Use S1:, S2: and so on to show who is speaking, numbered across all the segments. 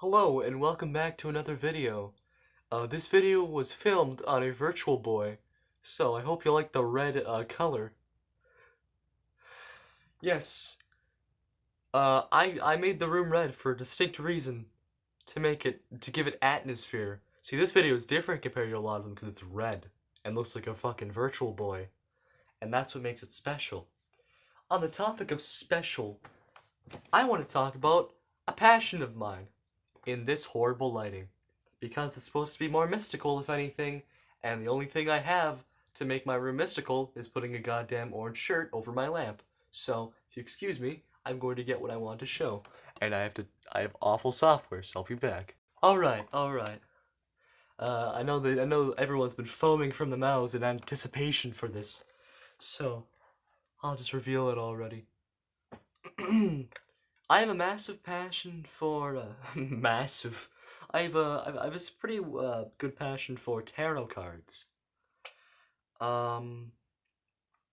S1: Hello and welcome back to another video. This video was filmed on a Virtual Boy, so I hope you like the red color. Yes, I made the room red for a distinct reason, to give it atmosphere. See, this video is different compared to a lot of them because it's red and looks like a fucking Virtual Boy, and that's what makes it special. On the topic of special, I want to talk about a passion of mine in this horrible lighting. Because it's supposed to be more mystical, if anything, and the only thing I have to make my room mystical is putting a goddamn orange shirt over my lamp. So, if you excuse me, I'm going to get what I want to show. And I have awful software, so I'll be back. Alright. I know everyone's been foaming from the mouths in anticipation for this. So, I'll just reveal it already. I have a massive passion for massive. I have a pretty good passion for tarot cards. Um,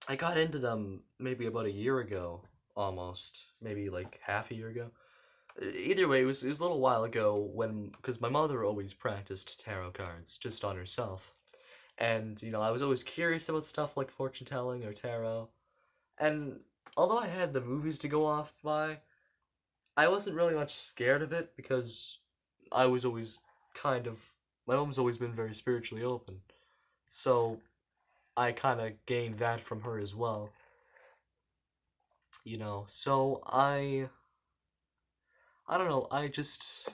S1: I got into them maybe about a year ago, almost, maybe like half a year ago. Either way, it was a little while ago because my mother always practiced tarot cards just on herself, and I was always curious about stuff like fortune telling or tarot, and although I had the movies to go off by. I wasn't really much scared of it because I was always kind of my mom's always been very spiritually open. So I kind of gained that from her as well, So I don't know, I just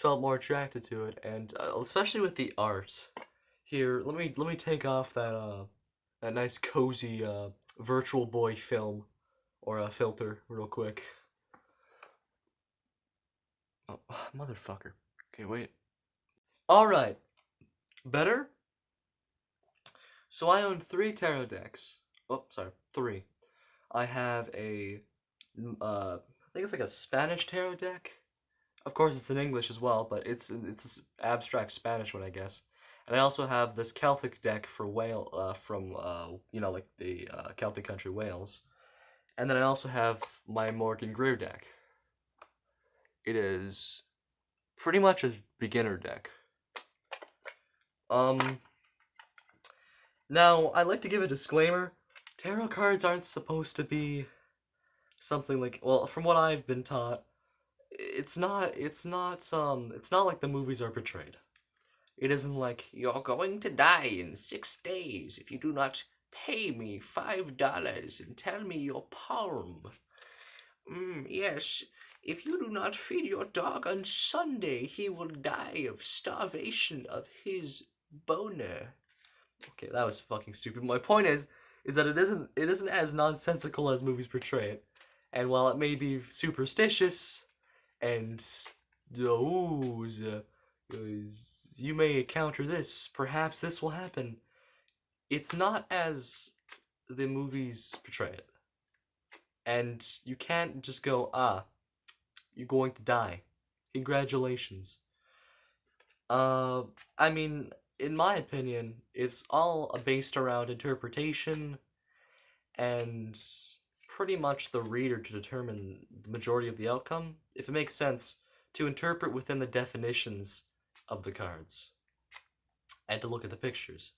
S1: felt more attracted to it and especially with the art. Here, let me take off that nice cozy Virtual Boy film or a filter real quick. Oh, motherfucker. Okay, wait. Alright. Better? So I own 3 tarot decks. Oh, sorry, 3. I have I think it's like a Spanish tarot deck. Of course, it's in English as well, but it's this abstract Spanish one, I guess. And I also have this Celtic deck for from like the Celtic country Wales. And then I also have my Morgan Greer deck. It is pretty much a beginner deck. Um, Now, I'd like to give a disclaimer. Tarot cards aren't supposed to be something like, well, from what I've been taught, it's not like the movies are portrayed. It isn't like, you're going to die in 6 days if you do not pay me $5 and tell me your palm. Yes, if you do not feed your dog on Sunday, he will die of starvation of his boner. Okay, that was fucking stupid. My point is that it isn't as nonsensical as movies portray it. And while it may be superstitious and you may encounter this, perhaps this will happen. It's not as the movies portray it. And you can't just go, you're going to die. Congratulations. I mean, in my opinion, it's all based around interpretation and pretty much the reader to determine the majority of the outcome, if it makes sense, to interpret within the definitions of the cards and to look at the pictures.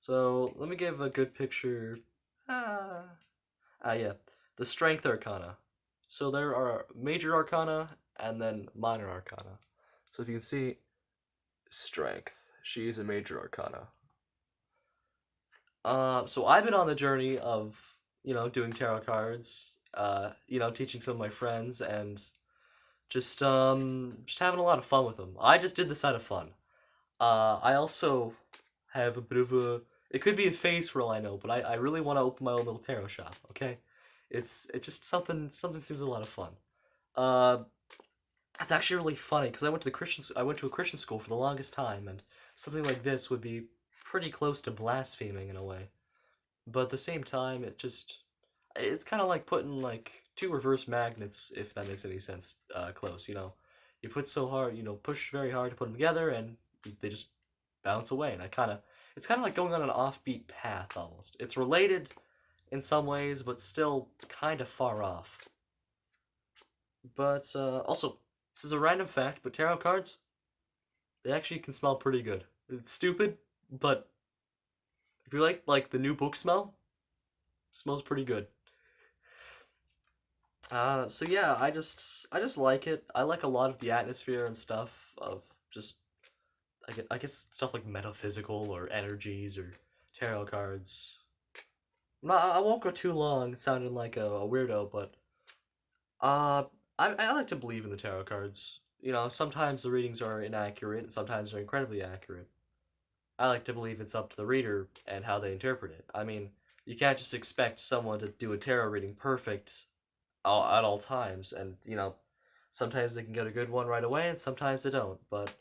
S1: So let me give a good picture. Yeah, the Strength Arcana. So there are Major Arcana and then Minor Arcana. So if you can see, Strength. She is a Major Arcana. So I've been on the journey of, doing tarot cards, teaching some of my friends and just having a lot of fun with them. I just did this out of fun. I also have a bit of it could be a phase for all I know, but I really want to open my own little tarot shop, okay? It's just something seems a lot of fun. It's actually really funny because I went to a Christian school for the longest time, and something like this would be pretty close to blaspheming in a way. But at the same time, it's kind of like putting like 2 reverse magnets, if that makes any sense, close. You put so hard, push very hard to put them together, and they just bounce away. And it's kind of like going on an offbeat path almost. It's related in some ways, but still kind of far off. But also, This is a random fact, but tarot cards, they actually can smell pretty good. It's stupid, but if you like the new book smell, it smells pretty good. So yeah, I just like it. I like a lot of the atmosphere and stuff of just I guess stuff like metaphysical or energies or tarot cards. I won't go too long sounding like a weirdo, but uh, I like to believe in the tarot cards. You know, sometimes the readings are inaccurate, and sometimes they're incredibly accurate. I like to believe it's up to the reader and how they interpret it. I mean, you can't just expect someone to do a tarot reading perfect at all times, and sometimes they can get a good one right away, and sometimes they don't. But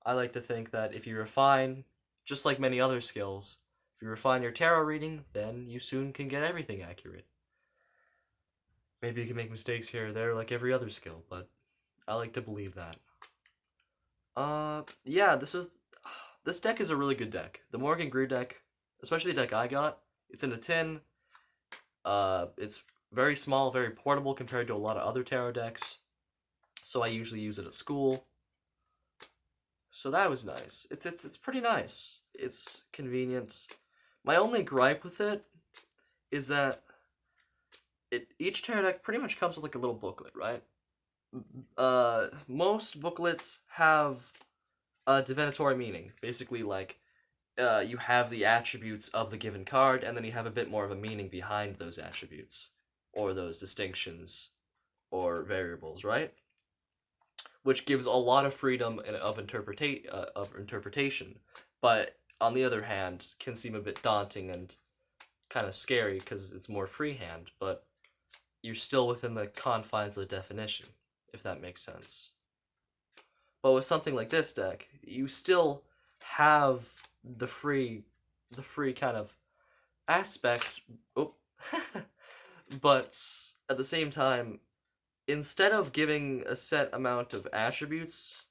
S1: I like to think that if you refine, just like many other skills, if you refine your tarot reading, then you soon can get everything accurate. Maybe you can make mistakes here or there like every other skill, but I like to believe that. Yeah, this deck is a really good deck. The Morgan Greer deck, especially the deck I got, it's in a tin. It's very small, very portable compared to a lot of other tarot decks. So I usually use it at school. So that was nice. It's pretty nice. It's convenient. My only gripe with it is that each tarot deck pretty much comes with like a little booklet, right? Most booklets have a divinatory meaning. Basically, like you have the attributes of the given card, and then you have a bit more of a meaning behind those attributes, or those distinctions, or variables, right? Which gives a lot of freedom of interpretation, but on the other hand, can seem a bit daunting and kind of scary because it's more freehand, but you're still within the confines of the definition, if that makes sense. But with something like this deck, you still have the free kind of aspect. Oh, but at the same time, instead of giving a set amount of attributes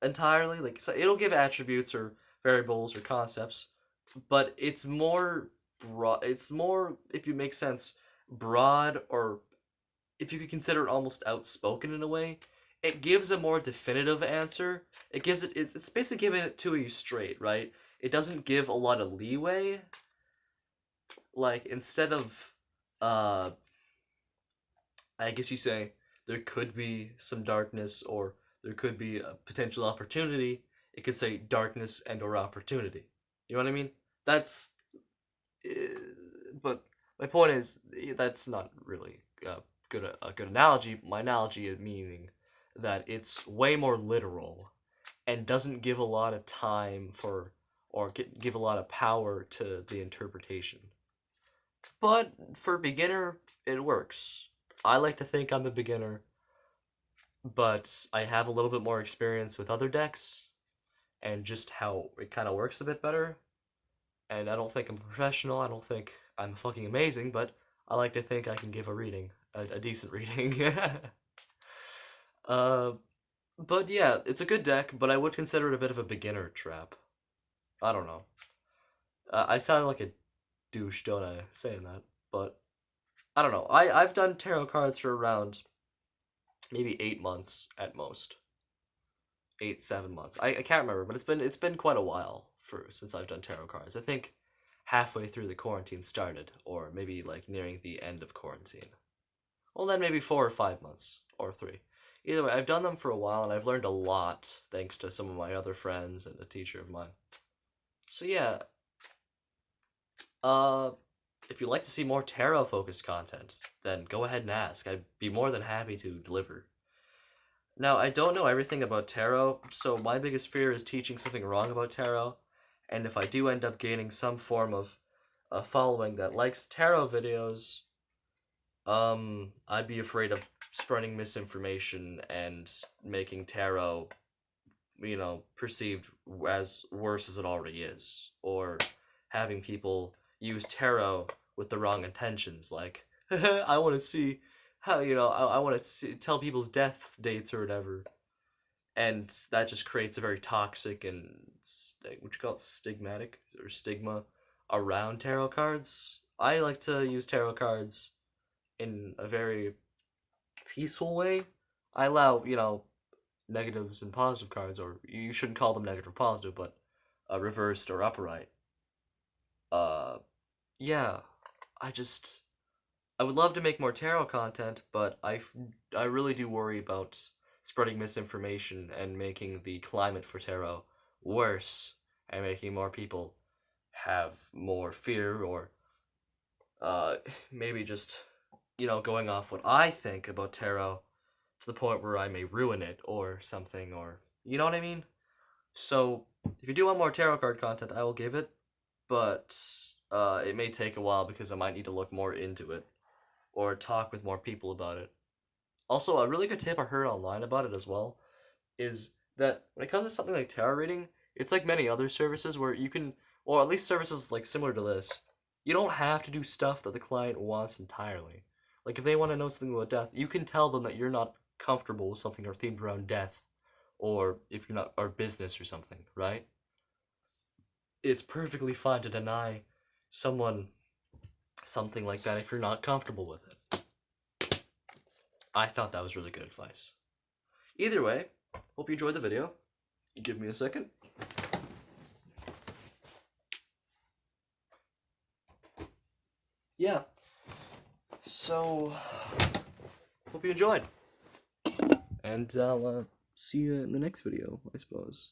S1: entirely, like so it'll give attributes or variables or concepts, but it's more broad. It's more, if you make sense, broad, or if you could consider it almost outspoken in a way. It gives a more definitive answer. It's basically giving it to you straight, right? It doesn't give a lot of leeway. Like instead of uh I guess you say there could be some darkness or there could be a potential opportunity, it could say darkness and or opportunity. You know what I mean? That's uh, but my point is that's not really a good analogy. My analogy is meaning that it's way more literal and doesn't give a lot of time for or give a lot of power to the interpretation. But for beginner, it works. I like to think I'm a beginner, but I have a little bit more experience with other decks and just how it kind of works a bit better. And I don't think I'm a professional. I don't think I'm fucking amazing, but I like to think I can give a reading, a decent reading. uh, but yeah, it's a good deck, but I would consider it a bit of a beginner trap. I don't know. I sound like a douche, don't I, saying that? But I don't know. I've done tarot cards for around maybe 8 months at most. 8, 7 months. I can't remember, but it's been quite a while for since I've done tarot cards. I think halfway through the quarantine started, or maybe like nearing the end of quarantine. Well, then maybe 4 or 5 months, or 3. Either way, I've done them for a while, and I've learned a lot thanks to some of my other friends and a teacher of mine. So yeah, uh, if you'd like to see more tarot focused content, then go ahead and ask. I'd be more than happy to deliver. Now, I don't know everything about tarot, so my biggest fear is teaching something wrong about tarot, and if I do end up gaining some form of a following that likes tarot videos, I'd be afraid of spreading misinformation and making tarot, perceived as worse as it already is, or having people use tarot with the wrong intentions, like, I want to see how, I want to tell people's death dates or whatever, and that just creates a very toxic and, what you call it, stigmatic, or stigma around tarot cards. I like to use tarot cards in a very peaceful way. I allow, negatives and positive cards, or you shouldn't call them negative or positive, but reversed or upright. Yeah, I would love to make more tarot content, but I really do worry about spreading misinformation and making the climate for tarot worse and making more people have more fear or maybe just, going off what I think about tarot to the point where I may ruin it or something, or you know what I mean? So, if you do want more tarot card content, I will give it, but it may take a while because I might need to look more into it or talk with more people about it. Also, a really good tip I heard online about it as well is that when it comes to something like tarot reading, it's like many other services where you can, or at least services like similar to this, you don't have to do stuff that the client wants entirely. Like if they want to know something about death, you can tell them that you're not comfortable with something or themed around death, or if you're not, or business or something, right? It's perfectly fine to deny someone something like that if you're not comfortable with it. I thought that was really good advice. Either way, hope you enjoyed the video. Give me a second. Yeah. So, hope you enjoyed. And I'll see you in the next video, I suppose.